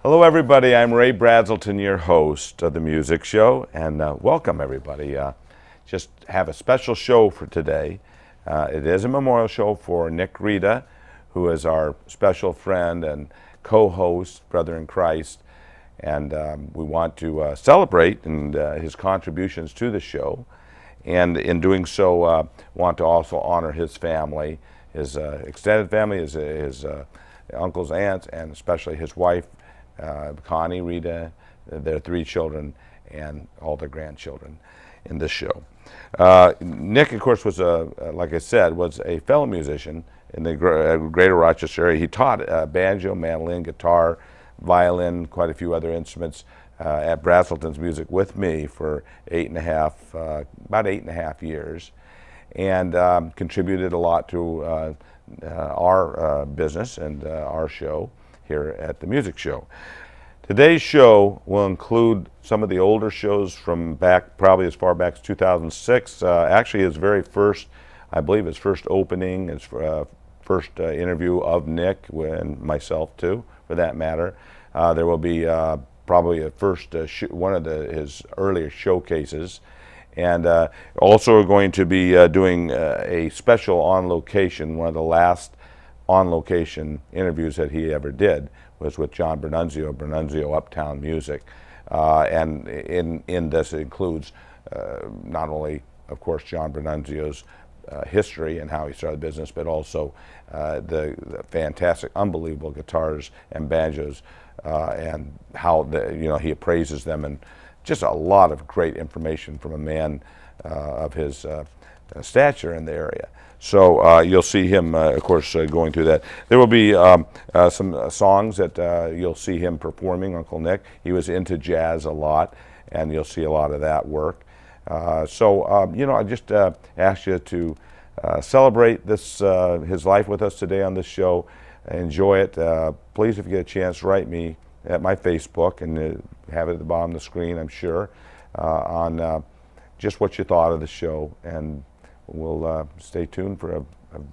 Hello everybody, I'm Ray Braselton, your host of the music show, and welcome everybody. Just have a special show for today. It is a memorial show for Nick Reda, who is our special friend and co-host, brother in Christ, and we want to celebrate and his contributions to the show, and in doing so want to also honor his family, his extended family, his uncles, aunts, and especially his wife, Connie Reda, their 3 children, and all their grandchildren in this show. Nick, of course, was like I said, was a fellow musician in the greater Rochester area. He taught banjo, mandolin, guitar, violin, quite a few other instruments at Braselton's Music with me for about 8.5 years, and contributed a lot to our business and our show here at the music show. Today's show will include some of the older shows from back, probably as far back as 2006. Actually, his very first, I believe his first opening, his first interview of Nick and myself too, for that matter. There will be probably a first one of his earlier showcases, and also we're going to be doing a special on location. One of the last on location interviews that he ever did was with John Bernunzio Uptown Music, and in this includes not only, of course, John Bernunzio's history and how he started the business, but also the fantastic, unbelievable guitars and banjos, and how he appraises them, and just a lot of great information from a man of his stature in the area. So you'll see him, of course, going through that. There will be some songs that you'll see him performing, Uncle Nick. He was into jazz a lot, and you'll see a lot of that work. I just ask you to celebrate this his life with us today on this show. Enjoy it. Please, if you get a chance, write me at my Facebook, and have it at the bottom of the screen, I'm sure, on just what you thought of the show, and we'll stay tuned for a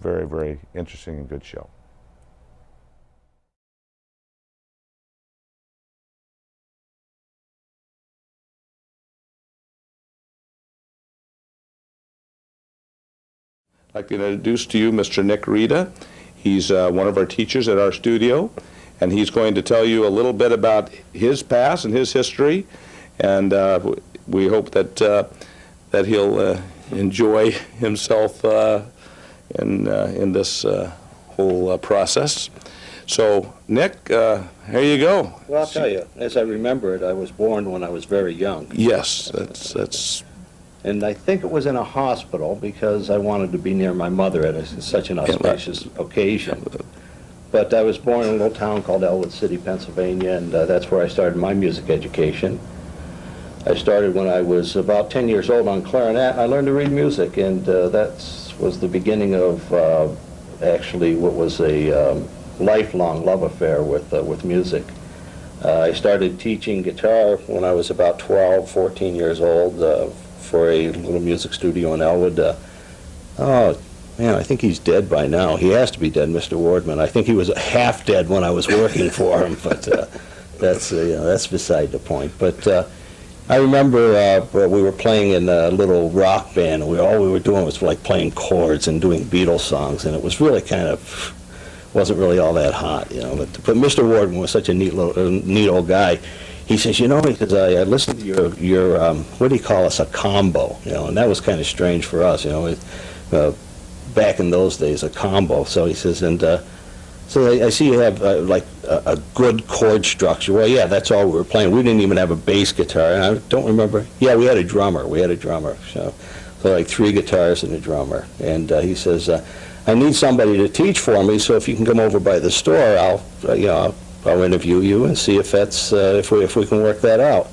very, very interesting and good show. I'd like to introduce to you Mr. Nick Reda. He's one of our teachers at our studio, and he's going to tell you a little bit about his past and his history, and we hope that he'll enjoy himself in this whole process. So, Nick, here you go. Well, I'll tell you, as I remember it, I was born when I was very young. Yes, that's. And I think it was in a hospital because I wanted to be near my mother at such an auspicious occasion. But I was born in a little town called Elwood City, Pennsylvania, and that's where I started my music education. I started when I was about 10 years old on clarinet. I learned to read music, and that was the beginning of actually what was a lifelong love affair with music. I started teaching guitar when I was about 12, 14 years old for a little music studio in Elwood. Oh, man, I think he's dead by now. He has to be dead, Mr. Wardman. I think he was half dead when I was working for him, but that's beside the point. But I remember we were playing in a little rock band, and all we were doing was like playing chords and doing Beatles songs, and it was really wasn't really all that hot, But Mr. Wardman was such a neat old guy. He says, he says, I listened to your what do you call us, a combo, and that was kind of strange for us, back in those days, a combo. So he says, and so I see you have like a good chord structure. Well, yeah, that's all we were playing. We didn't even have a bass guitar, and I don't remember. Yeah, we had a drummer. So like 3 guitars and a drummer. And he says, I need somebody to teach for me. So if you can come over by the store, I'll interview you and see if that's if we can work that out.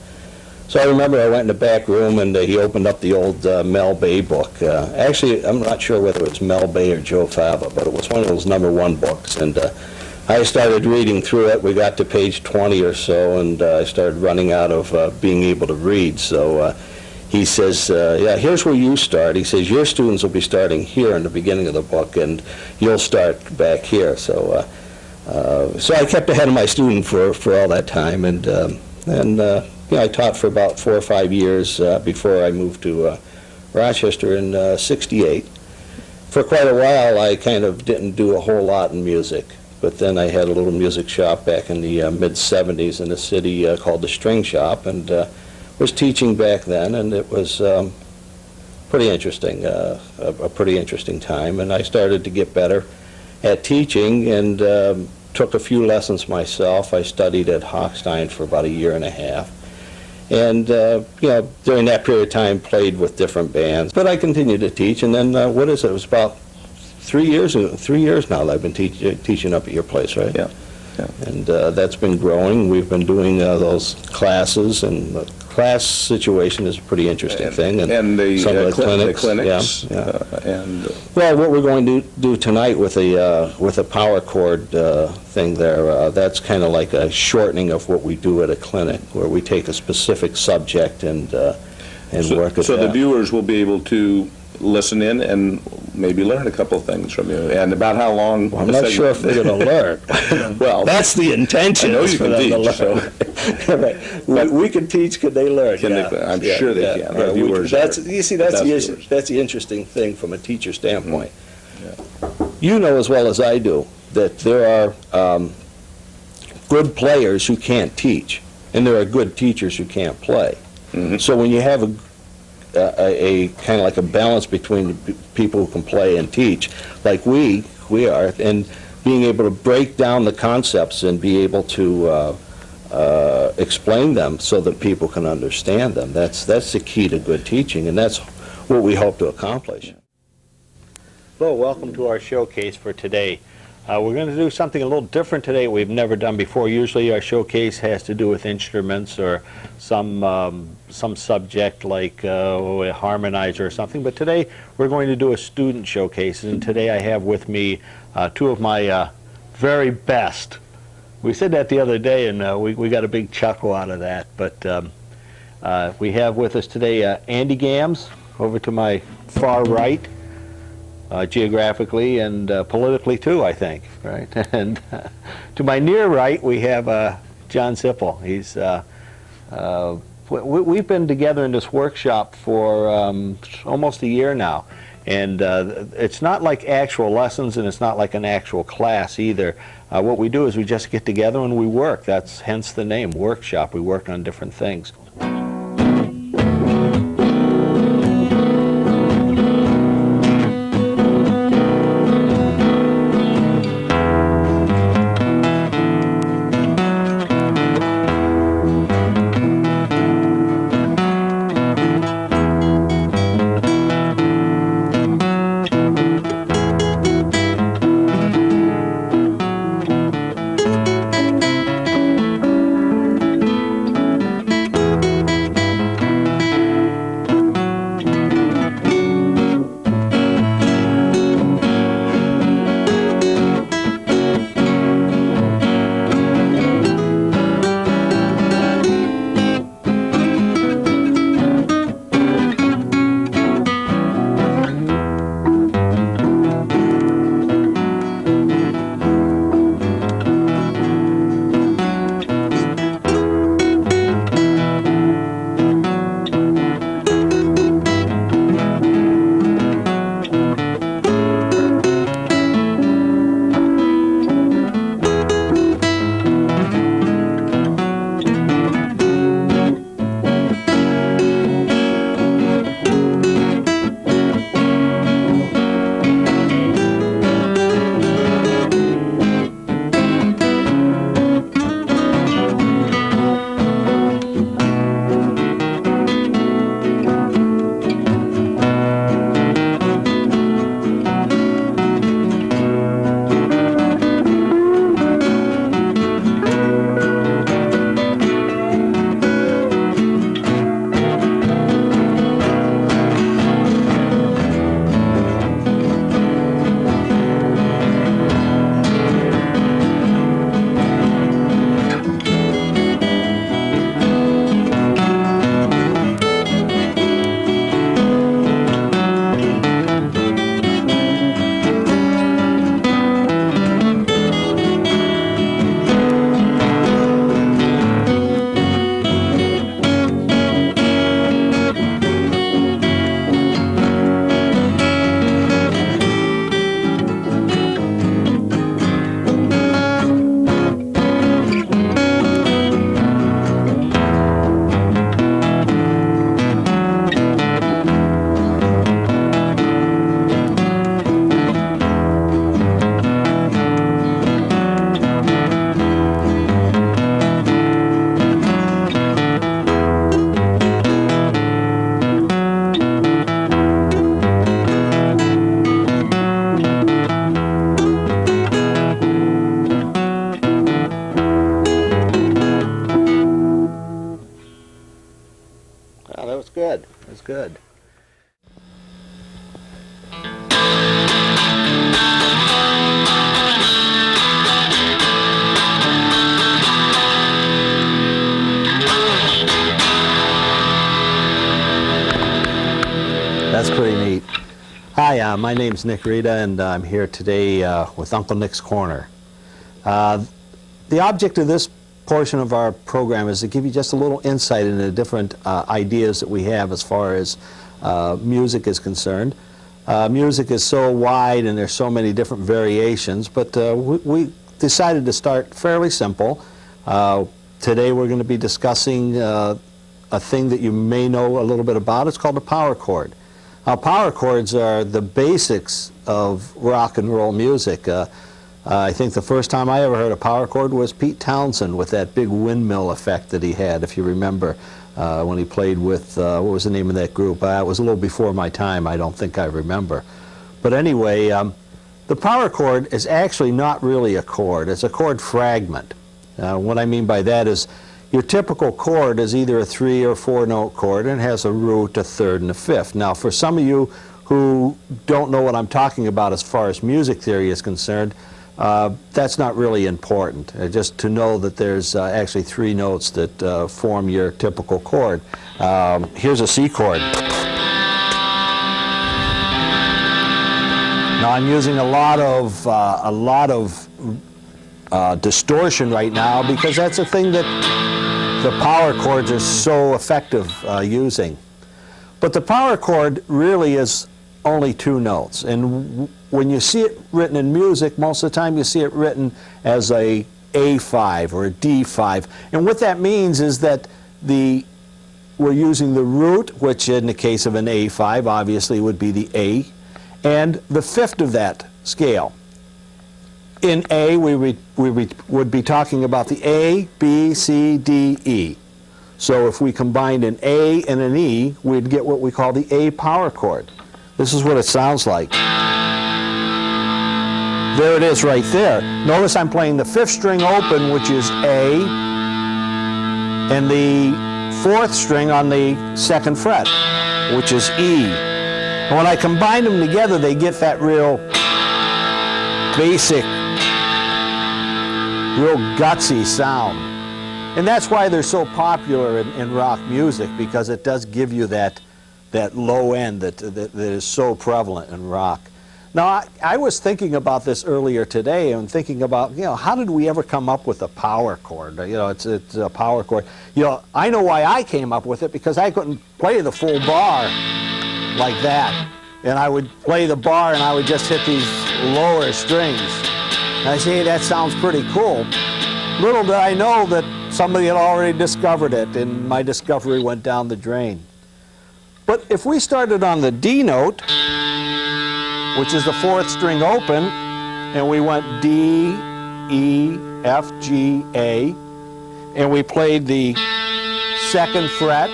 So I remember I went in the back room, and he opened up the old Mel Bay book. Actually, I'm not sure whether it's Mel Bay or Joe Fava, but it was one of those #1 books. And I started reading through it. We got to page 20 or so, and I started running out of being able to read. So he says, yeah, here's where you start. He says, your students will be starting here in the beginning of the book, and you'll start back here. So So I kept ahead of my student for all that time, and I taught for about 4 or 5 years before I moved to Rochester in '68. For quite a while, I kind of didn't do a whole lot in music, but then I had a little music shop back in the mid-'70s in the city called the String Shop, and was teaching back then, and it was pretty interesting, a pretty interesting time, and I started to get better at teaching, and took a few lessons myself. I studied at Hochstein for about 1.5 years. And, during that period of time, played with different bands. But I continued to teach, and then, it was about 3 years now that I've been teaching up at your place, right? Yeah. And that's been growing. We've been doing those classes, and the class situation is a pretty interesting thing. And the, some of the clinics. Yeah. Well, what we're going to do tonight with a power chord thing there, that's kind of like a shortening of what we do at a clinic, where we take a specific subject and work it. So the viewers will be able to listen in and maybe learn a couple of things from you. And about how long? Well, I'm not sure if they're going to learn. Well, that's the intention. I know you can teach. So. Right. We can teach. Can they learn? I'm sure they can. Our viewers that's the interesting thing from a teacher standpoint. You know as well as I do that there are good players who can't teach, and there are good teachers who can't play. Mm-hmm. So when you have a kind of like a balance between the people who can play and teach, like we are, and being able to break down the concepts and be able to explain them so that people can understand them. That's the key to good teaching, and that's what we hope to accomplish. Hello, welcome to our showcase for today. We're going to do something a little different today we've never done before. Usually our showcase has to do with instruments or some subject like a harmonizer or something, but today we're going to do a student showcase, and today I have with me two of my very best. We said that the other day, and we got a big chuckle out of that, but we have with us today Andy Gams, over to my far right, geographically and politically too, I think, right? And to my near right, we have John Sippel. He's we've been together in this workshop for almost a year now, and it's not like actual lessons, and it's not like an actual class either. What we do is we just get together and we work. That's hence the name, workshop. We work on different things. good. That's pretty neat. Hi, my name's Nick Reda, and I'm here today with Uncle Nick's Corner. The object of this portion of our program is to give you just a little insight into the different ideas that we have as far as music is concerned. Music is so wide and there's so many different variations, but we decided to start fairly simple. Today we're going to be discussing a thing that you may know a little bit about. It's called a power chord. Now, power chords are the basics of rock and roll music. I think the first time I ever heard a power chord was Pete Townsend with that big windmill effect that he had, if you remember, when he played with, what was the name of that group? It was a little before my time, I don't think I remember. But anyway, the power chord is actually not really a chord, it's a chord fragment. What I mean by that is your typical chord is either a 3 or 4 note chord and has a root, a third, and a fifth. Now, for some of you who don't know what I'm talking about as far as music theory is concerned, that's not really important. Just to know that there's actually 3 notes that form your typical chord. Here's a C chord. Now, I'm using a lot of distortion right now because that's a thing that the power chords are so effective using. But the power chord really is only 2 notes, and when you see it written in music, most of the time you see it written as a A5 or a D5, and what that means is that we're using the root, which in the case of an A5 obviously would be the A, and the fifth of that scale. In A, we would be talking about the A, B, C, D, E. So if we combined an A and an E, we'd get what we call the A power chord. This is what it sounds like. There it is right there. Notice I'm playing the 5th string open, which is A, and the 4th string on the 2nd fret, which is E. And when I combine them together, they get that real basic, real gutsy sound. And that's why they're so popular in rock music, because it does give you that low end that is so prevalent in rock. Now, I was thinking about this earlier today and thinking about, how did we ever come up with a power chord? It's a power chord. I know why I came up with it, because I couldn't play the full bar like that. And I would play the bar and I would just hit these lower strings. And I say, hey, that sounds pretty cool. Little did I know that somebody had already discovered it, and my discovery went down the drain. But if we started on the D note, which is the 4th string open, and we went D, E, F, G, A, and we played the 2nd fret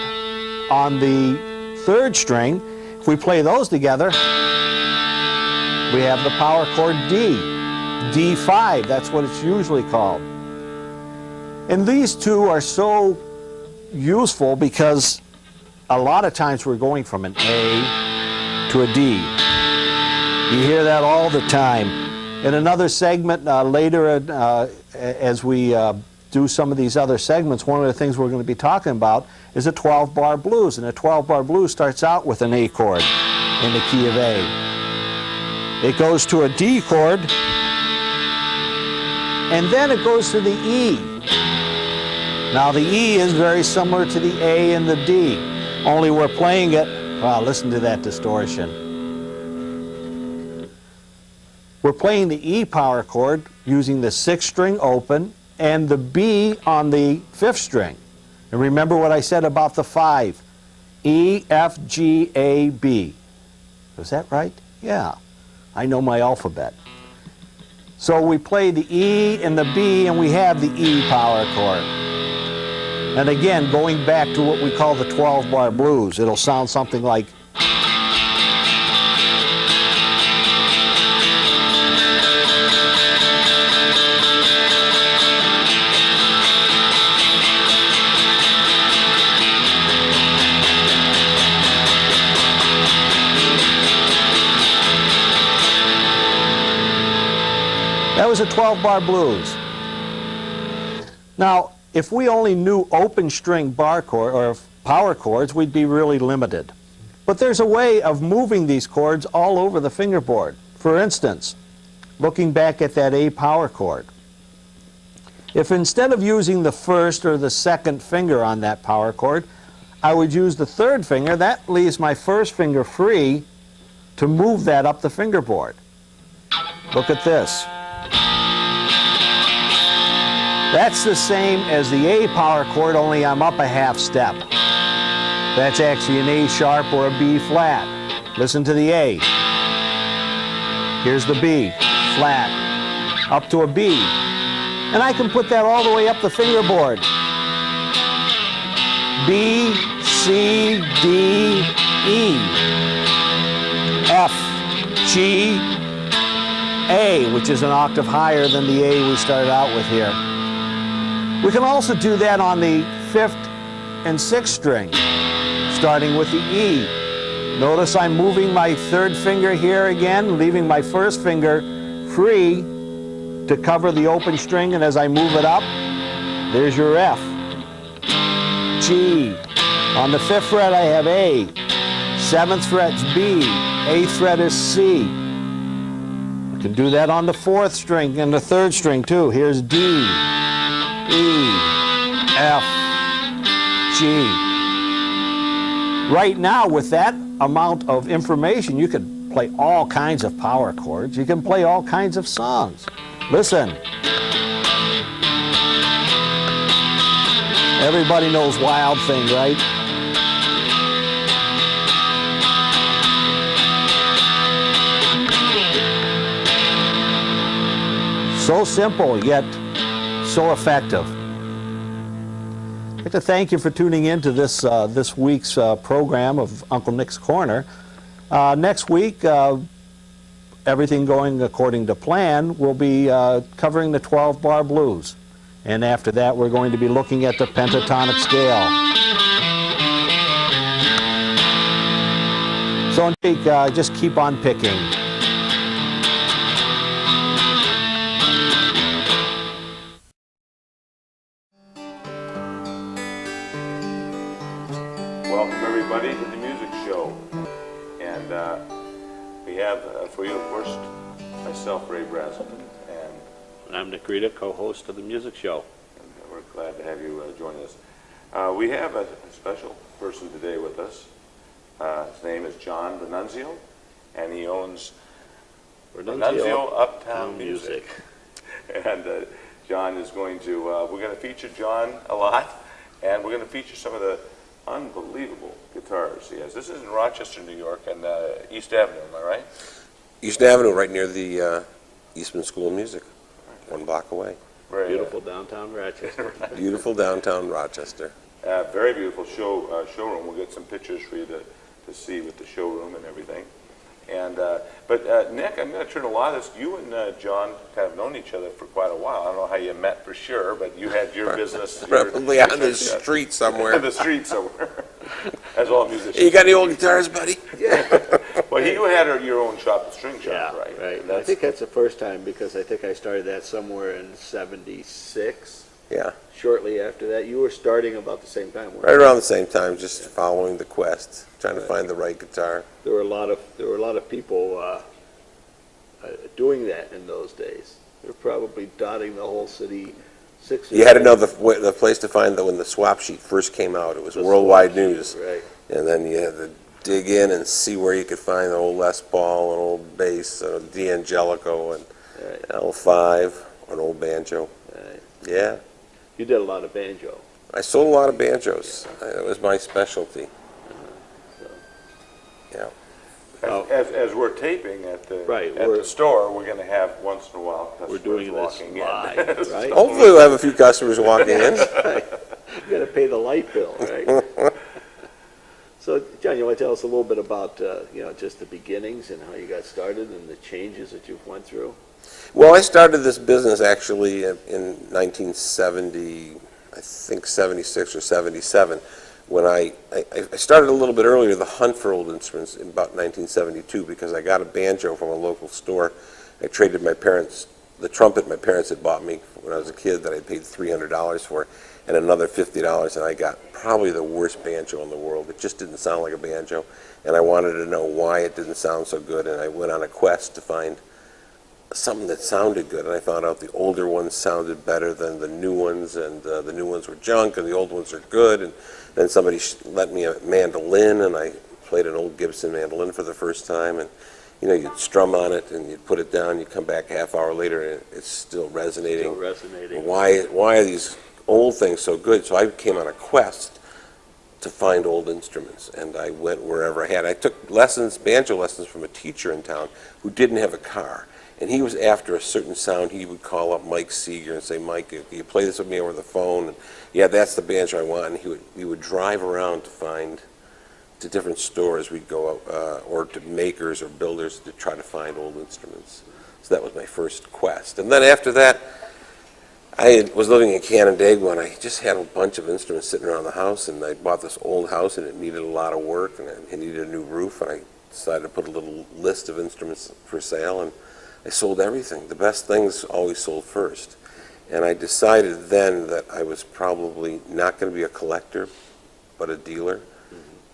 on the 3rd string, if we play those together, we have the power chord D, D5, that's what it's usually called. And these two are so useful because a lot of times we're going from an A to a D. You hear that all the time. In another segment later, as we do some of these other segments, one of the things we're going to be talking about is a 12-bar blues. And a 12-bar blues starts out with an A chord in the key of A. It goes to a D chord, and then it goes to the E. Now the E is very similar to the A and the D, only we're playing it, wow, listen to that distortion. We're playing the E power chord using the 6th string open and the B on the 5th string. And remember what I said about the 5. E, F, G, A, B. Was that right? Yeah, I know my alphabet. So we play the E and the B, and we have the E power chord. And again, going back to what we call the 12-bar blues, it'll sound something like was a 12-bar blues. Now, if we only knew open string bar chord or power chords, we'd be really limited. But there's a way of moving these chords all over the fingerboard. For instance, looking back at that A power chord, if instead of using the first or the second finger on that power chord, I would use the third finger, that leaves my first finger free to move that up the fingerboard. Look at this. That's the same as the A power chord, only I'm up a half step. That's actually an A sharp or a B flat. Listen to the A. Here's the B, flat, up to a B. And I can put that all the way up the fingerboard. B, C, D, E, F, G, A, which is an octave higher than the A we started out with here. We can also do that on the 5th and 6th string, starting with the E. Notice I'm moving my third finger here again, leaving my first finger free to cover the open string, and as I move it up, there's your F. G. On the 5th fret I have A. 7th fret's B. 8th fret is C. I can do that on the 4th string and the 3rd string too. Here's D, E, F, G. Right now, with that amount of information, you could play all kinds of power chords. You can play all kinds of songs. Listen. Everybody knows Wild Thing, right? So simple, yet so effective. I'd like to thank you for tuning in to this week's program of Uncle Nick's Corner. Next week, everything going according to plan, we'll be covering the 12-bar blues. And after that, we're going to be looking at the pentatonic scale. So just keep on picking. Welcome everybody to the music show, and we have for you, of course, myself, Ray Braselton, And I'm Nick Reda, co-host of the music show. and we're glad to have you join us. We have a special person today with us. His name is John Bernunzio, and he owns Bernunzio Uptown Music. And John is going to, we're going to feature John a lot, and we're going to feature some of the unbelievable guitars he has. This is in Rochester, New York, and East Avenue, am I right? East Avenue, right near the Eastman School of Music, 1 block away. Very, Beautiful downtown Rochester. Beautiful downtown Rochester. very beautiful showroom. We'll get some pictures for you to see with the showroom and everything. And but Nick, I'm going to turn a lot of this. You and John kind of known each other for quite a while. I don't know how you met for sure, but you had your business. Probably on the street somewhere. On the street somewhere. As all musicians. Hey, you got any old guitars, buddy? Well, you had your own shop, the string Yeah, shop, right? right. I think that's the first time, because I think I started that somewhere in '76. Yeah, Shortly after that, you were starting about the same time, weren't right you? around the same time, just following the quest, trying to find the right guitar. There were a lot of people doing that in those days. They were probably dotting the whole city. You had to know the place to find when the swap sheet first came out. It was worldwide news. Right. And then you had to dig in and see where you could find an old Les Paul, an old bass, a D'Angelico, and Right. L5, an old banjo. Right. Yeah. You did a lot of banjo. I sold a lot of banjos. That was my specialty. Yeah. As we're taping at the store, we're going to have once in a while customers We're doing this walking live, in. right? Hopefully we'll have a few customers walking in. You got to pay the light bill, right? So, John, you want to tell us a little bit about just the beginnings and how you got started and the changes that you've went through? Well, I started this business actually in 1970, I think 76 or 77, when I started a little bit earlier, the hunt for old instruments in about 1972, because I got a banjo from a local store. I traded my parents' the trumpet my parents had bought me when I was a kid that I paid $300 for, and another $50, and I got probably the worst banjo in the world. It just didn't sound like a banjo, and I wanted to know why it didn't sound so good, and I went on a quest to find something that sounded good, and I found out the older ones sounded better than the new ones, and the new ones were junk, and the old ones are good, and then somebody lent me a mandolin, and I played an old Gibson mandolin for the first time, and you'd strum on it, and you'd put it down, you'd come back a half hour later, and it's still resonating. Still resonating. Why are these old things so good? So I came on a quest to find old instruments, and I went wherever I had. I took banjo lessons from a teacher in town who didn't have a car, and he was after a certain sound. He would call up Mike Seeger and say, "Mike, can you play this with me over the phone?" And, yeah, that's the banjo I want. And we would drive around to different stores. We'd go or to makers or builders to try to find old instruments. So that was my first quest. And then after that, I was living in Canandaigua, and I just had a bunch of instruments sitting around the house, and I bought this old house, and it needed a lot of work, and it needed a new roof, and I decided to put a little list of instruments for sale, and I sold everything. The best things always sold first. And I decided then that I was probably not going to be a collector, but a dealer.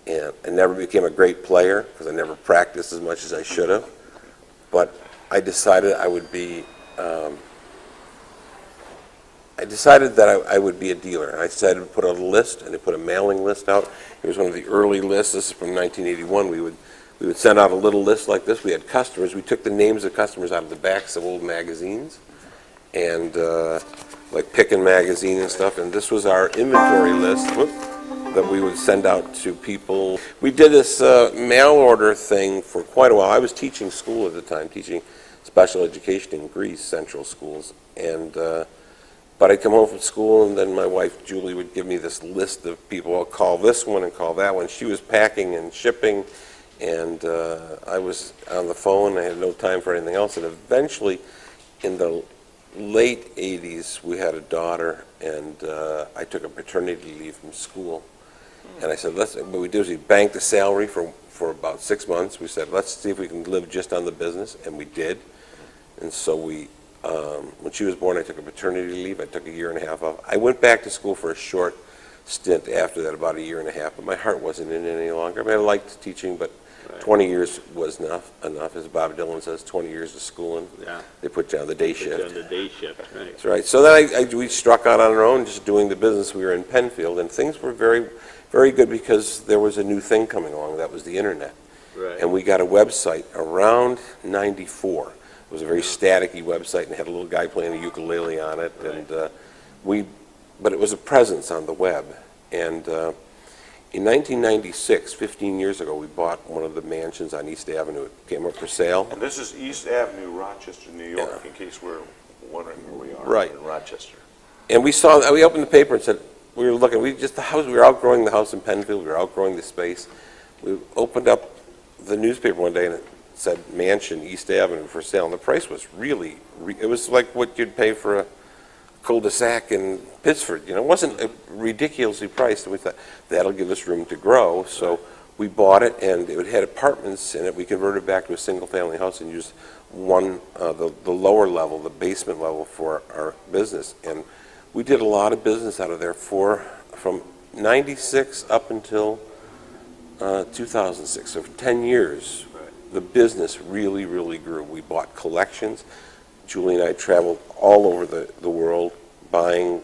And I never became a great player because I never practiced as much as I should have. But I decided I would be. I decided that I would be a dealer, and I decided to put out a list, and I put a mailing list out. It was one of the early lists. This is from 1981. We would send out a little list like this. We had customers. We took the names of customers out of the backs of old magazines, and like Pickin' magazine and stuff. And this was our inventory list that we would send out to people. We did this mail order thing for quite a while. I was teaching school at the time, teaching special education in Greece, central schools, and. But I'd come home from school, and then my wife, Julie, would give me this list of people. I'll call this one and call that one. She was packing and shipping, and I was on the phone. I had no time for anything else. And eventually, in the late 80s, we had a daughter, and I took a paternity leave from school. And I said, what we do is we banked the salary for about 6 months. We said, let's see if we can live just on the business, and we did. And so when she was born, I took a paternity leave. I took a year and a half off. I went back to school for a short stint after that, about a year and a half, but my heart wasn't in it any longer. I mean, I liked teaching, but 20 years was enough, as Bob Dylan says, 20 years of schooling. Yeah. They put you on the day shift. Put you on the day shift, right. That's right. So then we struck out on our own, just doing the business. We were in Penfield, and things were very, very good because there was a new thing coming along. That was the internet. Right. And we got a website around 94. It was a very staticky website and had a little guy playing a ukulele on it, Right. and but it was a presence on the web. And in 1996, 15 years ago, we bought one of the mansions on East Avenue. It came up for sale. And this is East Avenue, Rochester, New York, Yeah. in case we're wondering where we are. Right. In Rochester. And we opened the paper and said, we were looking, we were outgrowing the house in Penfield, we were outgrowing the space. We opened up the newspaper one day and it said mansion, East Avenue for sale, and the price was really, it was like what you'd pay for a cul-de-sac in Pittsford. It wasn't ridiculously priced, and we thought that'll give us room to grow. So we bought it, and it had apartments in it. We converted back to a single-family house and used the lower level, the basement level, for our business. And we did a lot of business out of there from 96 up until 2006. So for 10 years, the business really, really grew. We bought collections. Julie and I traveled all over the world buying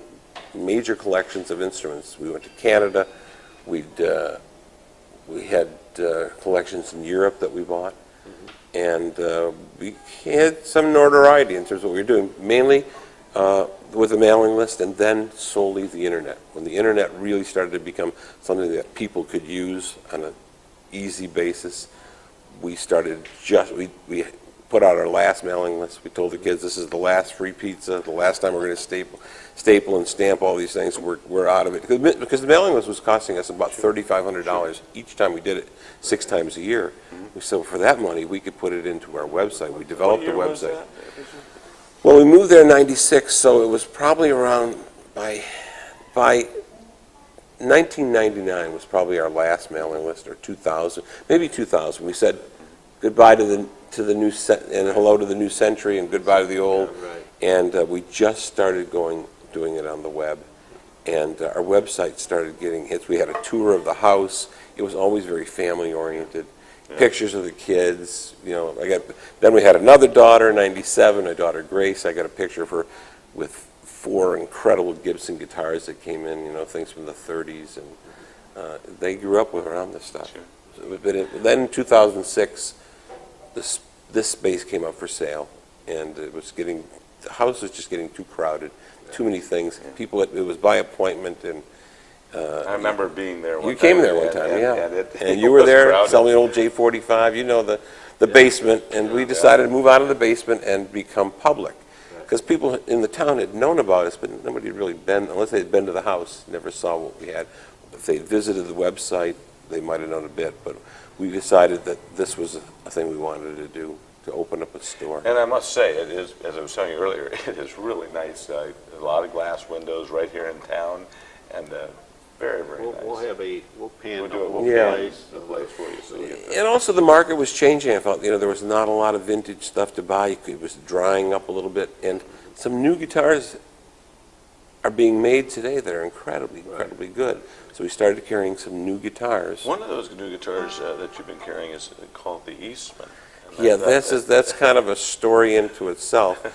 major collections of instruments. We went to Canada. We had collections in Europe that we bought. And we had some notoriety in terms of what we were doing, mainly with a mailing list and then solely the internet. When the internet really started to become something that people could use on an easy basis, we we put out our last mailing list. We told the kids, this is the last free pizza, the last time we're going to staple and stamp all these things. We're out of it. Because the mailing list was costing us about $3,500 each time we did it, 6 times a year. So for that money, we could put it into our website. We developed a website. Well, we moved there in 96, so it was probably around, by 1999 was probably our last mailing list, or 2000, maybe 2000. We said goodbye to the new and hello to the new century and goodbye to the old. Right. And we just started doing it on the web. And our website started getting hits. We had a tour of the house. It was always very family-oriented. Yeah. Pictures of the kids, then we had another daughter, 97, my daughter Grace. I got a picture of her with 4 incredible Gibson guitars that came in, things from the 30s, and they grew up around this stuff. Sure. Then in 2006, this space came up for sale, and the house was just getting too crowded, too many things. People, it was by appointment, and I remember being there one you time. came there one time, yeah. And you were was there crowded. selling an old J45, the basement, and we decided to move out of the basement and become public. Because people in the town had known about us, but nobody had really been, unless they had been to the house, never saw what we had. If they visited the website, they might have known a bit, but we decided that this was a thing we wanted to do, to open up a store. And I must say, it is, as I was telling you earlier, it is really nice. A lot of glass windows right here in town, and very, very nice. We'll pan We'll do it. the Yeah. place for you. So you get that. And also the market was changing. I felt, there was not a lot of vintage stuff to buy. It was drying up a little bit. And some new guitars are being made today that are incredibly good. So we started carrying some new guitars. One of those new guitars that you've been carrying is called the Eastman. And Yeah, that's kind of a story into itself.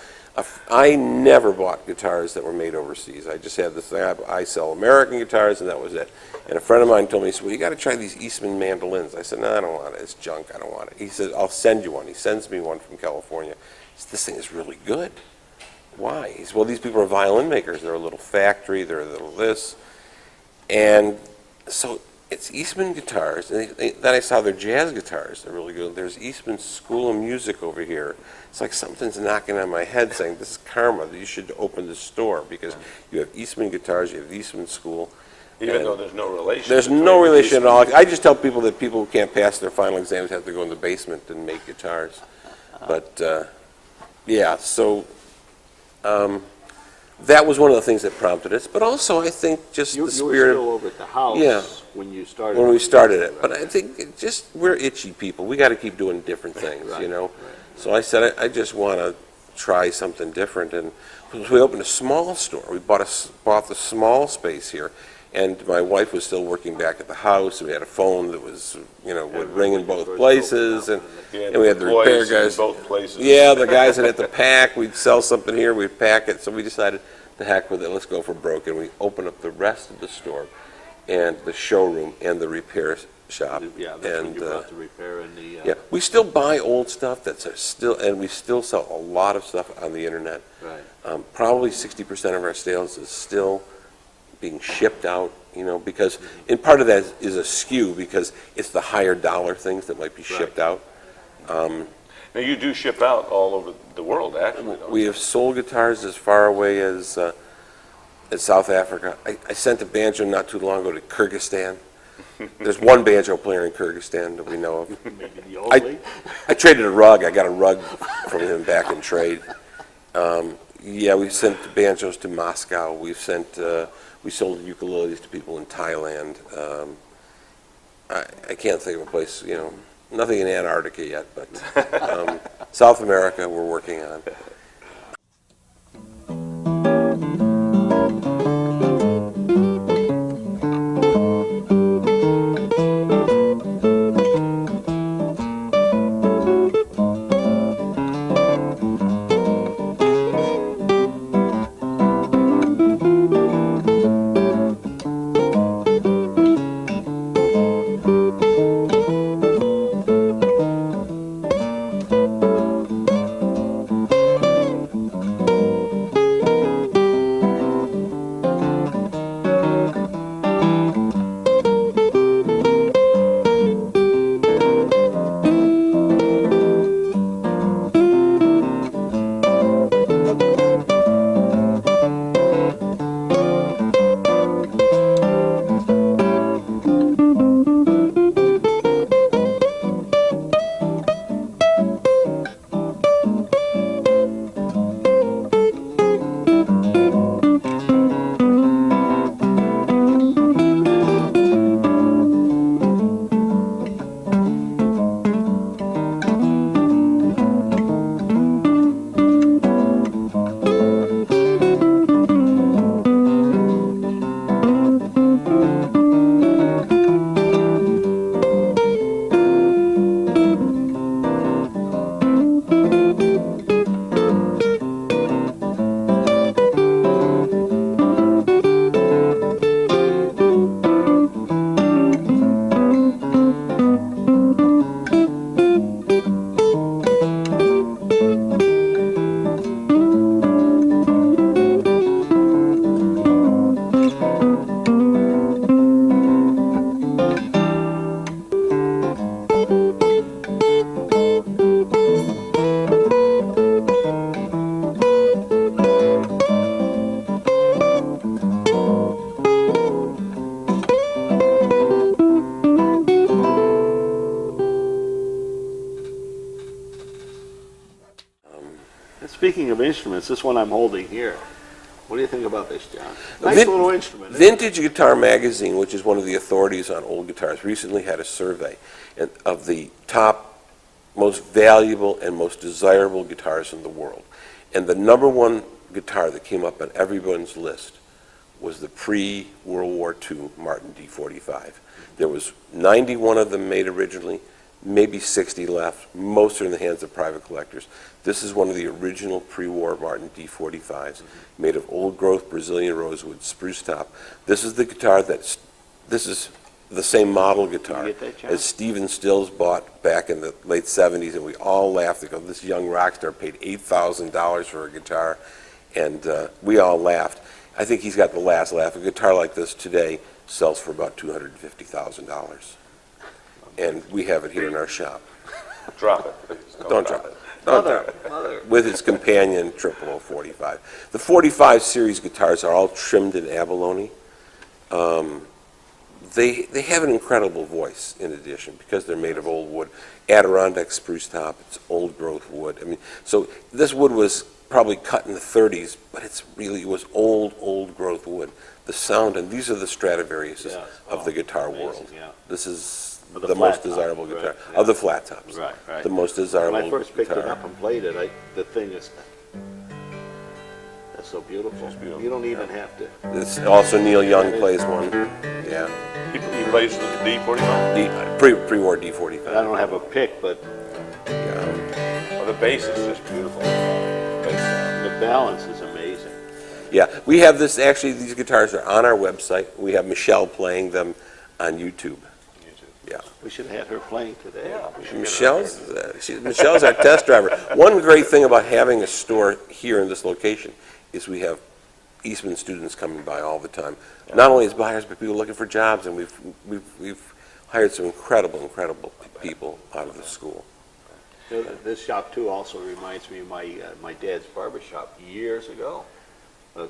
I never bought guitars that were made overseas. I just had this thing. I sell American guitars, and that was it. And a friend of mine told me, he said, well, you got to try these Eastman mandolins. I said, no, I don't want it. It's junk. I don't want it. He said, I'll send you one. He sends me one from California. He said, this thing is really good. Why? He said, well, these people are violin makers. They're a little factory. They're a little this. And so it's Eastman guitars. And then I saw their jazz guitars. They're really good. There's Eastman School of Music over here. It's like something's knocking on my head saying, this is karma. You should open this store because you have Eastman guitars, you have Eastman School. Even though there's no relation. There's between no the relation at Eastman- all. I just tell people that people who can't pass their final exams have to go in the basement and make guitars. But, yeah, so that was one of the things that prompted us. But also, I think just You the were spirit still over at the house Yeah. when you started. when we started it. But I think we're itchy people. We got to keep doing different things, Right. So I said, I just want to try something different. And so we opened a small store. We bought the small space here. And my wife was still working back at the house. We had a phone that was, would ring in both places. And we had the repair employees in guys. both places. Yeah, the guys that had to pack. We'd sell something here, we'd pack it. So we decided, to heck with it, let's go for broke. And we opened up the rest of the store and the showroom and the repair shop. Yeah, that's when And, you brought the repair and the. yeah, we still buy old stuff and we still sell a lot of stuff on the internet. Right. Probably 60% of our sales is still being shipped out, because, and part of that is a skew because it's the higher dollar things that might be shipped out. Now, you do ship out all over the world, actually, don't We you? have sold guitars as far away as South Africa. I sent a banjo not too long ago to Kyrgyzstan. There's one banjo player in Kyrgyzstan that we know of. Maybe the only. I traded a rug. I got a rug from him back in trade. Yeah, we sent banjos to Moscow. We sold ukuleles to people in Thailand. I can't think of a place, nothing in Antarctica yet, but South America we're working on. Speaking of instruments, this one I'm holding here. What do you think about this, John? Nice little instrument. Vintage Guitar Magazine, which is one of the authorities on old guitars, recently had a survey of the top most valuable and most desirable guitars in the world. And the number one guitar that came up on everyone's list was the pre-World War II Martin D45. There was 91 of them made originally, maybe 60 left. Most are in the hands of private collectors. This is one of the original pre-war Martin D45s, made of old-growth Brazilian rosewood spruce top. This is the guitar this is the same model guitar you get that, John? as Stephen Stills bought back in the late 70s, and we all laughed because this young rock star paid $8,000 for a guitar, and we all laughed. I think he's got the last laugh. A guitar like this today sells for about $250,000. And we have it here in our shop. Drop it, please. Don't drop it. Don't drop it. With its companion 00045. The 45 series guitars are all trimmed in abalone. They have an incredible voice in addition because they're made of old wood. Adirondack spruce top, it's old growth wood. I mean, so this wood was probably cut in the 30s, but it was old growth wood. The sound, and these are the Stradivariuses of the guitar amazing, world. yeah. This is Of the the flat most top, desirable right, guitar. yeah. Of the flat tops. Right. The most desirable When I first picked it guitar. up and played it, the thing is, that's so beautiful. beautiful, You don't even have to. This, also Neil Young plays one. Yeah. He plays the D45? Pre-war D45. I don't have a pick, but Yeah. Oh, the bass is just beautiful. the balance is amazing. Yeah, we have this, actually, these guitars are on our website. We have Michelle playing them on YouTube. Yeah. We should have had her playing today. We should get her Michelle's our test driver. One great thing about having a store here in this location is we have Eastman students coming by all the time. Not only as buyers, but people looking for jobs, and we've hired some incredible people out of the school. You know, this shop too also reminds me of my dad's barber shop years ago.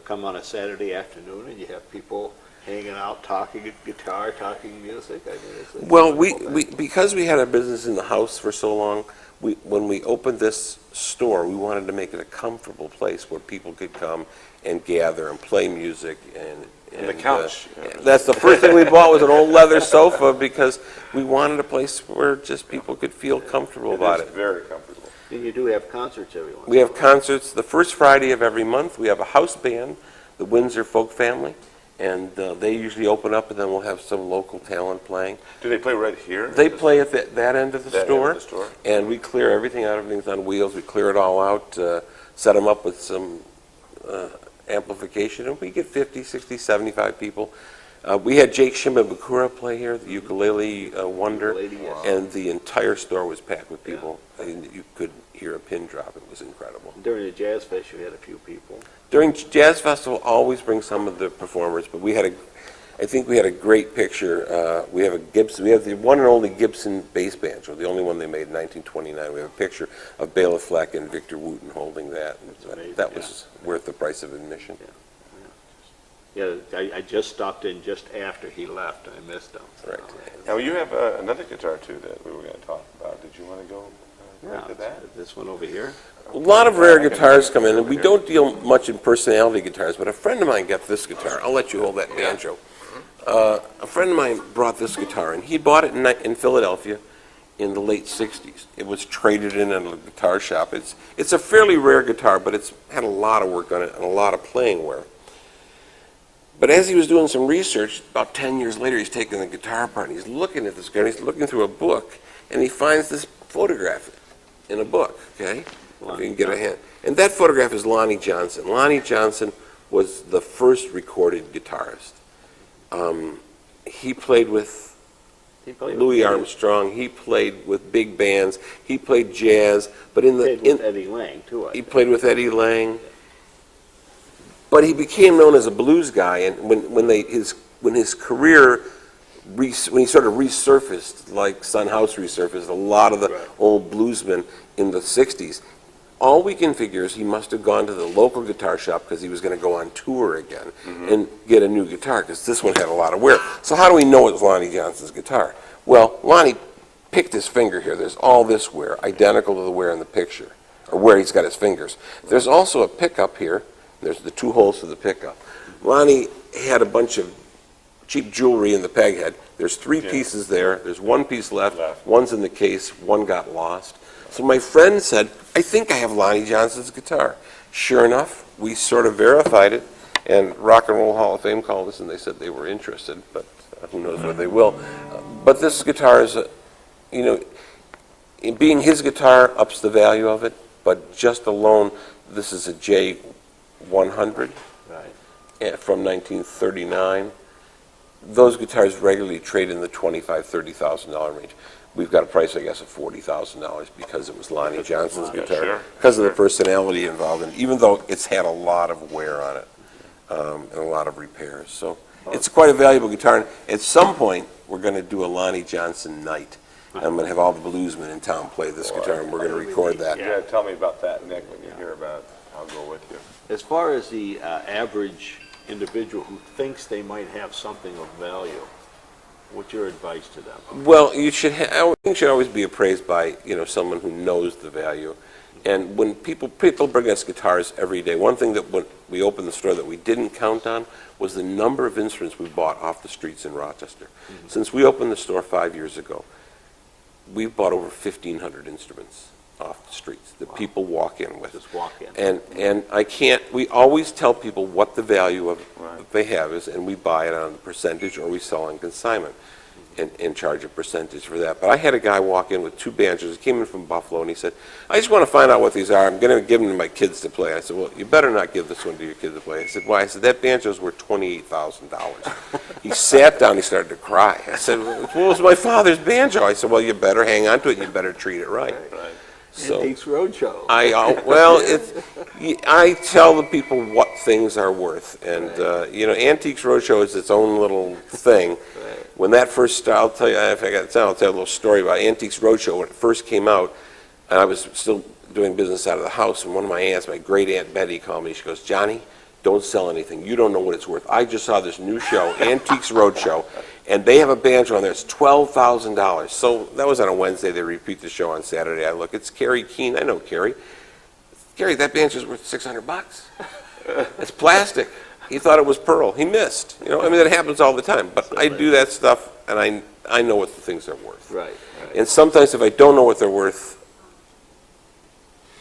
Come on a Saturday afternoon and you have people hanging out, talking guitar, talking music. I mean, it's Well, we because we had our business in the house for so long, when we opened this store, we wanted to make it a comfortable place where people could come and gather and play music and the couch. That's the first thing we bought was an old leather sofa because we wanted a place where just people could feel comfortable about It's it. very comfortable. And you do have concerts every once We have concerts the first Friday of every month. We have a house band, the Windsor Folk Family, and they usually open up, and then we'll have some local talent playing. Do they play right here? They play at that end of the That end store, of the store? and we clear everything out. Everything's on wheels. We clear it all out, set them up with some amplification, and we get 50, 60, 75 people. We had Jake Shimabukura play here, the ukulele wonder, Ukulele, yes. and the entire store was packed with people. And you could hear a pin drop. It was incredible. During the Jazz Fest, you had a few people. During Jazz Festival, always bring some of the performers, but I think we had a great picture. We have the one and only Gibson bass banjo, the only one they made in 1929. We have a picture of Bela Fleck and Victor Wooten holding that. amazing, That was worth the price of admission. Yeah, I just stopped in just after he left. I missed him. So. Right. Now, you have another guitar, too, that we were going to talk about. Did you want to go right to that? This one over here. A lot of rare guitars come in, and we don't deal much in personality guitars, but a friend of mine got this guitar. I'll let you hold that banjo. A friend of mine brought this guitar, and he bought it in Philadelphia in the late 60s. It was traded in at a guitar shop. It's a fairly rare guitar, but it's had a lot of work on it and a lot of playing wear. But as he was doing some research, about 10 years later, he's taking the guitar apart, and he's looking at this guitar, and he's looking through a book, and he finds this photograph in a book, okay? If you can get a hand. And that photograph is Lonnie Johnson. Lonnie Johnson was the first recorded guitarist. He played with Louis Armstrong. He played with big bands. He played jazz. But Played with Eddie Lang, too. I he think. played with Eddie Lang. But he became known as a blues guy, and when his career when he sort of resurfaced, like Son House resurfaced, a lot of the old bluesmen in the 60s, all we can figure is he must have gone to the local guitar shop because he was going to go on tour again and get a new guitar because this one had a lot of wear. So how do we know it was Lonnie Johnson's guitar? Well, Lonnie picked his finger here. There's all this wear, identical to the wear in the picture. or where he's got his fingers. There's also a pickup here. There's the 2 holes to the pickup. Lonnie had a bunch of cheap jewelry in the peg head. There's 3 pieces there. There's 1 piece left. One's in the case. 1 got lost. So my friend said, I think I have Lonnie Johnson's guitar. Sure enough, we sort of verified it, and Rock and Roll Hall of Fame called us and they said they were interested, but who knows whether they will. But this guitar is, you know, being his guitar ups the value of it, but just alone, this is a J100 from 1939. Those guitars regularly trade in the $25,000, $30,000 range. We've got a price, I guess, of $40,000 because it was Lonnie Johnson's guitar, because of the personality involved, and even though it's had a lot of wear on it and a lot of repairs. So it's quite a valuable guitar. And at some point, we're going to do a Lonnie Johnson night. I'm going to have all the bluesmen in town play this guitar, and we're going to record that. Yeah, tell me about that, Nick, when you hear about it. I'll go with you. As far as the average individual who thinks they might have something of value, what's your advice to them? Well, you should. I think should always be appraised by someone who knows the value. And when people bring us guitars every day, one thing that when we opened the store that we didn't count on was the number of instruments we bought off the streets in Rochester. Mm-hmm. Since we opened the store 5 years ago, we've bought over 1,500 instruments off the streets that people walk in with. Just walk in. And I can't. We always tell people what the value of they have is, and we buy it on a percentage or we sell on consignment. And charge a percentage for that. But I had a guy walk in with 2 banjos. He came in from Buffalo, and he said, I just want to find out what these are. I'm going to give them to my kids to play. I said, well, you better not give this one to your kids to play. I said, why? I said, that banjo's worth $28,000. He sat down. He started to cry. I said, well, it was my father's banjo. I said, well, you better hang on to it. And you better treat it right. So, Antiques Roadshow. I tell the people what things are worth. And, Antiques Roadshow is its own little thing. When that first started, I'll tell you, if I got time, I'll tell you a little story about Antiques Roadshow. When it first came out, and I was still doing business out of the house, and one of my aunts, my great Aunt Betty, called me. She goes, Johnny, don't sell anything. You don't know what it's worth. I just saw this new show, Antiques Roadshow, and they have a banjo on there. It's $12,000. So that was on a Wednesday. They repeat the show on Saturday. I look, it's Carrie Keene. I know Carrie. Carrie, that banjo's worth $600. It's plastic. He thought it was pearl. He missed. That happens all the time. But I do that stuff, and I know what the things are worth. Right. And sometimes if I don't know what they're worth,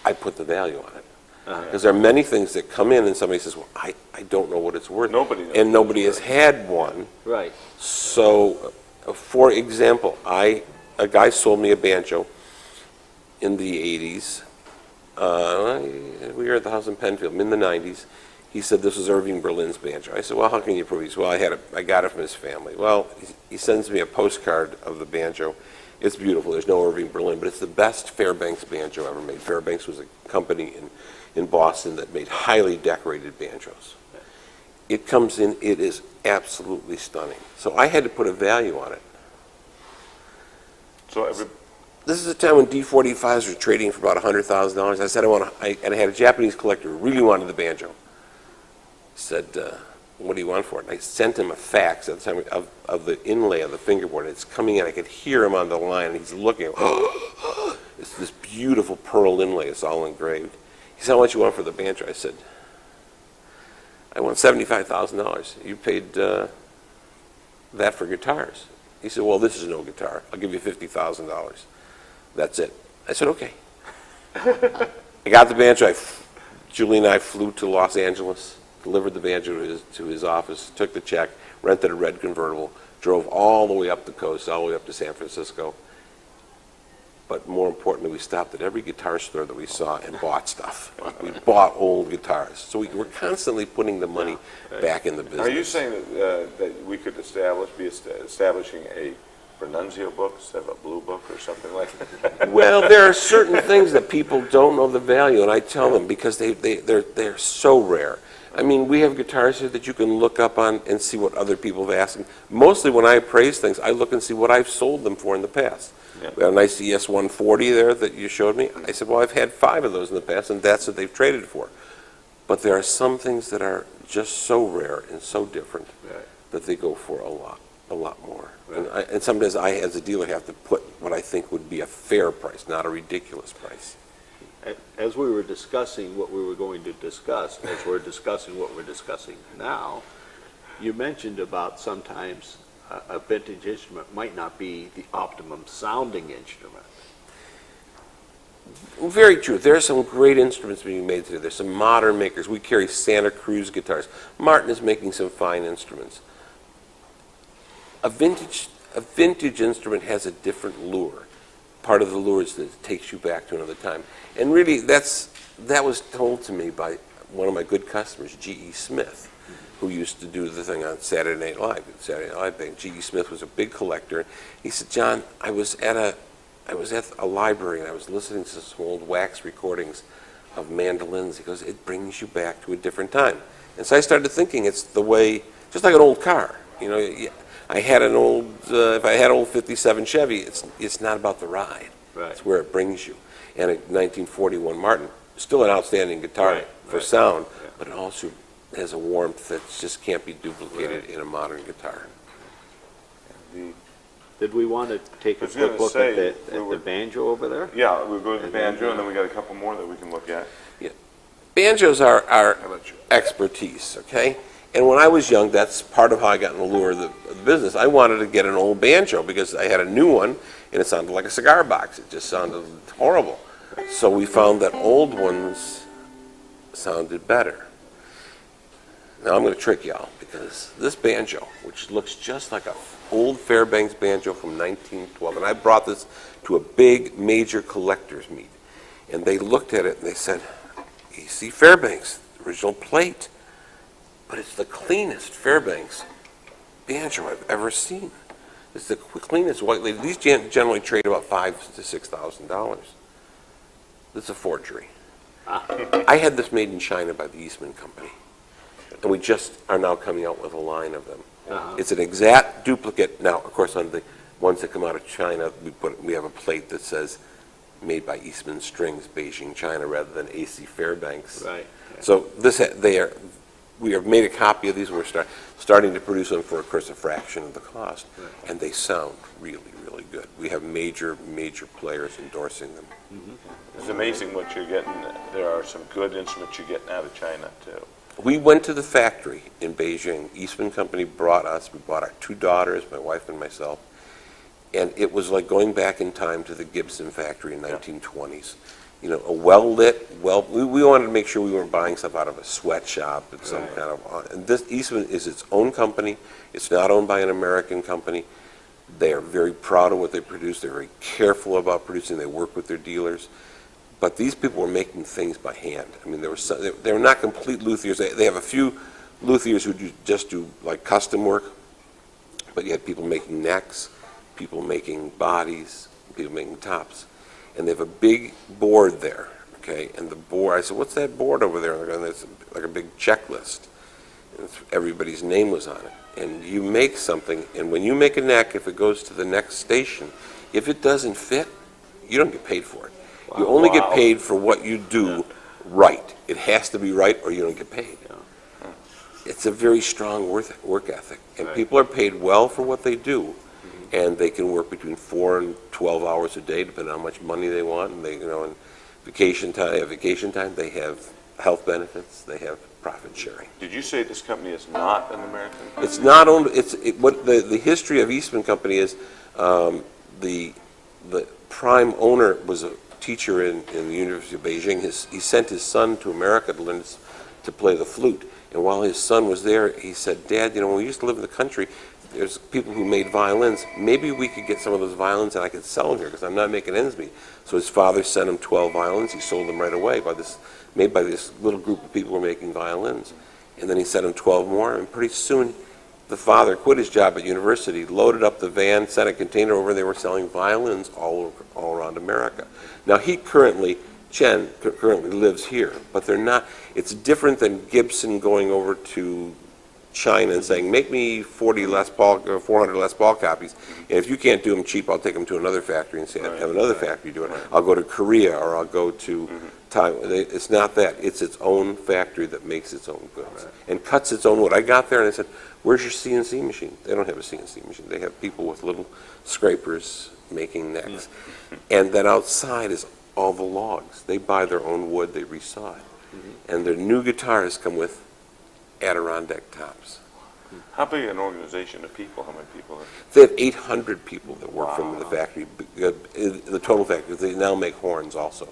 I put the value on it. Because there are many things that come in, and somebody says, well, I don't know what it's worth. Nobody knows. And nobody has had one. Right. So, for example, a guy sold me a banjo in the 80s. We were at the house in Penfield in the 90s. He said this was Irving Berlin's banjo. I said, well, how can you prove it? He said, well, I got it from his family. Well, he sends me a postcard of the banjo. It's beautiful. There's no Irving Berlin, but it's the best Fairbanks banjo ever made. Fairbanks was a company in Boston that made highly decorated banjos. It comes in, it is absolutely stunning. So I had to put a value on it. This is a time when D45s were trading for about $100,000. I said, and I had a Japanese collector who really wanted the banjo. He said, what do you want for it? And I sent him a fax at the time of the inlay of the fingerboard. It's coming in. I could hear him on the line, and he's looking. It's this beautiful pearl inlay. It's all engraved. He said, how much you want for the banjo? I said, I want $75,000. You paid that for guitars. He said, well, this is no guitar. I'll give you $50,000. That's it. I said, okay. I got the banjo. Julie and I flew to Los Angeles, delivered the banjo to his office, took the check, rented a red convertible, drove all the way up the coast, all the way up to San Francisco. But more importantly, we stopped at every guitar store that we saw and bought stuff. We bought old guitars. So we're constantly putting the money back in the business. Are you saying that we could be establishing a Bernunzio book instead of a blue book or something like that? Well, there are certain things that people don't know the value, and I tell them because they're so rare. I mean, we have guitars here that you can look up on and see what other people have asked. Mostly when I appraise things, I look and see what I've sold them for in the past. Yeah. We have a nice ES 140 there that you showed me. I said, well, I've had 5 of those in the past, and that's what they've traded for. But there are some things that are just so rare and so different that they go for a lot more. Right. And sometimes I, as a dealer, have to put what I think would be a fair price, not a ridiculous price. as we were discussing what we were going to discuss, as we're discussing what we're discussing now, you mentioned about sometimes a vintage instrument might not be the optimum sounding instrument. Very true. There are some great instruments being made today. There's some modern makers. We carry Santa Cruz guitars. Martin is making some fine instruments. A vintage instrument has a different lure. Part of the lure is that it takes you back to another time. And really, that was told to me by one of my good customers, G.E. Smith, who used to do the thing on Saturday Night Live. Saturday Night Live, G.E. Smith was a big collector. He said, John, I was at a library and I was listening to some old wax recordings of mandolins. He goes, it brings you back to a different time. And so I started thinking it's the way, just like an old car. You know, I had an old, if I had an old 57 Chevy, it's not about the ride. Right. It's where it brings you. And a 1941 Martin, still an outstanding guitar for sound, but it also has a warmth that just can't be duplicated in a modern guitar. Did we want to take a was gonna quick look say, at the banjo over there? Yeah, we'll go to the And then, banjo, and then we got a couple more that we can look at. Banjos are our How about you? expertise, okay? And when I was young, that's part of how I got in the lure of the business. I wanted to get an old banjo because I had a new one, and it sounded like a cigar box. It just sounded horrible. So we found that old ones sounded better. Now I'm going to trick y'all, because this banjo, which looks just like a old Fairbanks banjo from 1912, and I brought this to a big major collectors meet, and they looked at it and they said, E.C. Fairbanks, original plate, but it's the cleanest Fairbanks banjo I've ever seen. It's the cleanest white lady. These generally trade about $5,000 to $6,000. This is a forgery. I had this made in China by the Eastman Company, and we just are now coming out with a line of them. It's an exact duplicate. Now, of course, on the ones that come out of China, we have a plate that says made by Eastman Strings, Beijing, China, rather than A.C. Fairbanks. Right. So we have made a copy of these. We're starting to produce them for, of course, a fraction of the cost, and they sound really, really good. We have major players endorsing them. It's amazing what you're getting. There are some good instruments you're getting out of China, too. We went to the factory in Beijing. Eastman Company brought us. We brought our two daughters, my wife and myself, and it was like going back in time to the Gibson factory in 1920s. You know, a well-lit, we wanted to make sure we weren't buying stuff out of a sweatshop at some kind of, and this Eastman is its own company. It's not owned by an American company. They are very proud of what they produce. They're very careful about producing. They work with their dealers. But these people were making things by hand. I mean, they were not complete luthiers. They have a few luthiers who just do like custom work, but you had people making necks, people making bodies, people making tops. And they have a big board there, okay? And the board, I said, what's that board over there? And it's like a big checklist. And everybody's name was on it. And you make something, and when you make a neck, if it goes to the next station, if it doesn't fit, you don't get paid for it. You only get paid for what you do right. It has to be right or you don't get paid. It's a very strong work ethic. And people are paid well for what they do. And they can work between 4 and 12 hours a day, depending on how much money they want. And and vacation time, they have health benefits, they have profit sharing. Did you say this company is not an American company? It's not owned. What the history of Eastman Company is. The prime owner was a teacher in the University of Beijing. He sent his son to America to learn to play the flute. And while his son was there, he said, Dad, when we used to live in the country, there's people who made violins. Maybe we could get some of those violins and I could sell them here because I'm not making ends meet. So his father sent him 12 violins. He sold them right away made by this little group of people who were making violins. And then he sent him 12 more, and pretty soon the father quit his job at university, loaded up the van, sent a container over, and they were selling violins all around America. Now Chen currently lives here, but they're not, it's different than Gibson going over to China and saying, make me 400 Les Paul copies, and if you can't do them cheap, I'll take them to another factory and say, have another factory do it. I'll go to Korea or I'll go to Taiwan. It's not that. It's its own factory that makes its own goods and cuts its own wood. I got there and I said, where's your CNC machine? They don't have a CNC machine. They have people with little scrapers making necks. And then outside is all the logs. They buy their own wood, they resaw it. And their new guitars come with Adirondack tops. How big an organization of people? How many people are? They have 800 people that work from the factory, the total factory. They now make horns also.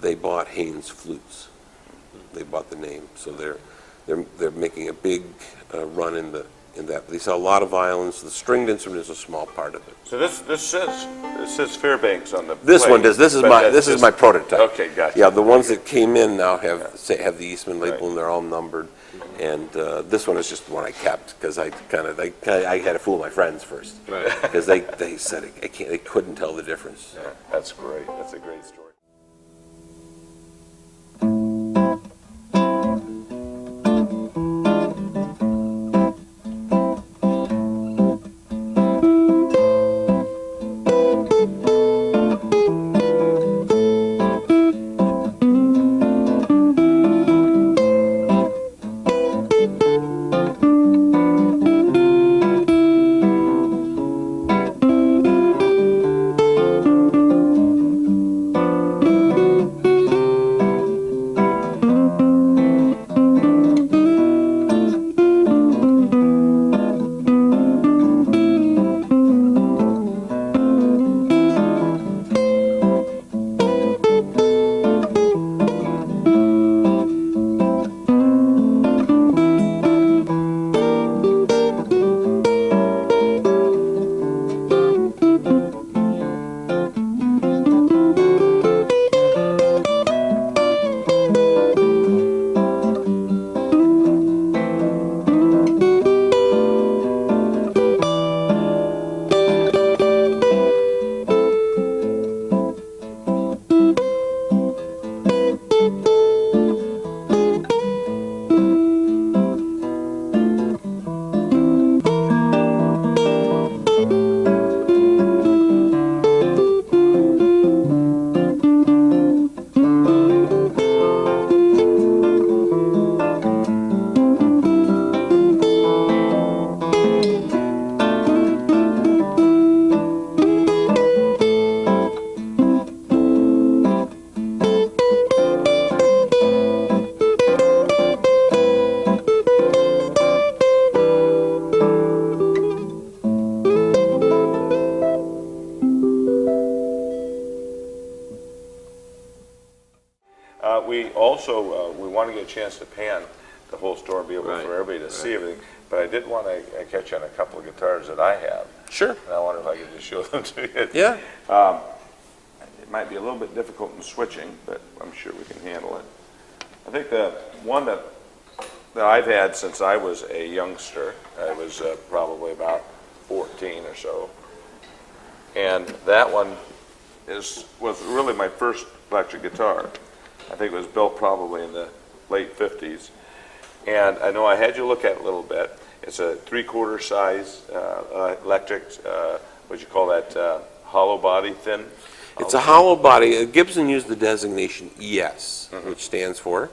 They bought Haynes flutes. They bought the name, so they're making a big run in that. They sell a lot of violins. The stringed instrument is a small part of it. So this says Fairbanks on the. This plate, one does. This is my prototype. Okay, gotcha. Yeah, the ones that came in now have the Eastman label, and they're all numbered. And this one is just the one I kept because I had to fool my friends first, Right. because they said they couldn't tell the difference. Yeah, that's great. That's a great story. We want to get a chance to pan the whole store, be able Right. for everybody to see everything. But I did want to catch on a couple of guitars that I have. Sure. And I wonder if I could just show them to you. Yeah. It might be a little bit difficult in switching, but I'm sure we can handle it. I think the one that I've had since I was a youngster, I was probably about 14 or so, and that one was really my first electric guitar. I think it was built probably in the late 50s. And I know I had you look at it a little bit. It's a 3/4 size electric, what you call that, hollow body, thin? It's a hollow body. Gibson used the designation ES, which stands for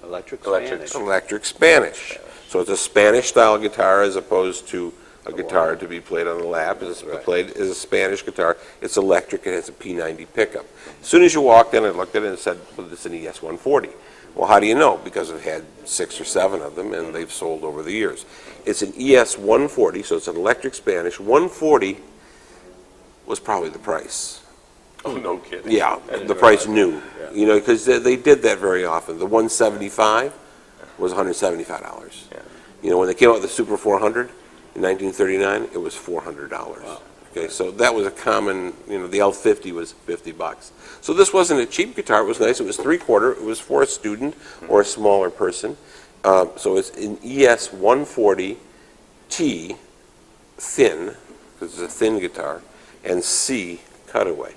Electric Electric. Spanish. Electric Spanish. So it's a Spanish-style guitar as opposed to a guitar to be played on the lap. It's played as a Spanish guitar. It's electric. It has a P90 pickup. As soon as you walked in, I looked at it and said, well, this is an ES 140. Well, how do you know? Because it had 6 or 7 of them, and they've sold over the years. It's an ES 140, so it's an electric Spanish. 140 was probably the price. Oh, no kidding. Yeah, the price new. You know, because they did that very often. The 175 was $175. Yeah. You know, when they came out with the Super 400 in 1939, it was $400. Wow. Okay, so that was a common, you know, the L50 was $50. So this wasn't a cheap guitar. It was nice. It was 3/4. It was for a student or a smaller person. So it's an ES 140 T, thin, because it's a thin guitar, and C, cutaway.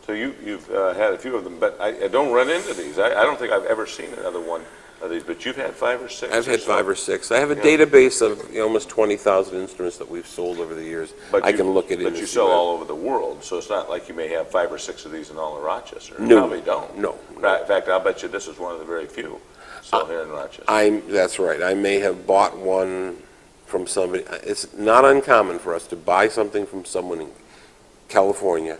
So you've had a few of them, but I don't run into these. I don't think I've ever seen another one of these, but you've had 5 or 6? I've had so? 5 or 6. I have a database of almost 20,000 instruments that we've sold over the years. But I can look at it. But you sell all over the world, so it's not like you may have 5 or 6 of these in all of Rochester. You No. probably don't. No. In fact, I'll bet you this is one of the very few still here in Rochester. That's right. I may have bought one from somebody. It's not uncommon for us to buy something from someone in California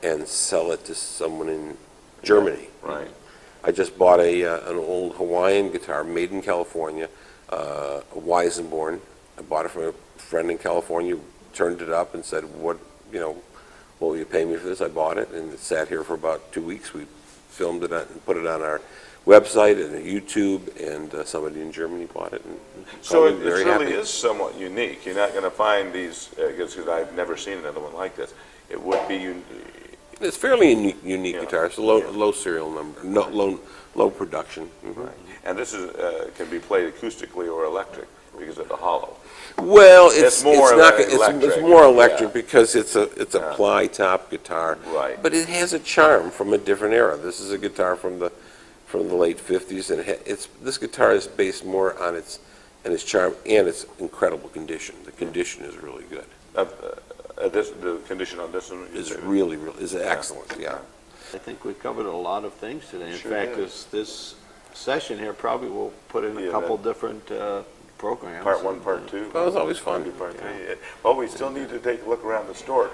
and sell it to someone in Germany. Right. I just bought an old Hawaiian guitar made in California, a Weisenborn. I bought it from a friend in California, turned it up and said, what will you pay me for this? I bought it, and it sat here for about 2 weeks. We filmed it and put it on our website and YouTube, and somebody in Germany bought it. And So I'm it very really happy. is somewhat unique. You're not going to find these, because I've never seen another one like this. It would be It's fairly unique Yeah. guitar. It's a low serial number, low production. Mhm. and this is can be played acoustically or electric because of the hollow. Well, It's more not, electric, it's more electric yeah. because it's a Yeah. ply top guitar. Right. But it has a charm from a different era. This is a guitar from the late 50s, and this guitar is based more on its charm and its incredible condition. The condition is really good. The condition on this one Is really excellent. Yeah. I think we covered a lot of things today. In Sure fact, did. this session here probably will put in a Yeah, couple that- different programs. Part 1, Part 2. Well, it's always fun. Part 3. Well, we still need to take a look around the store.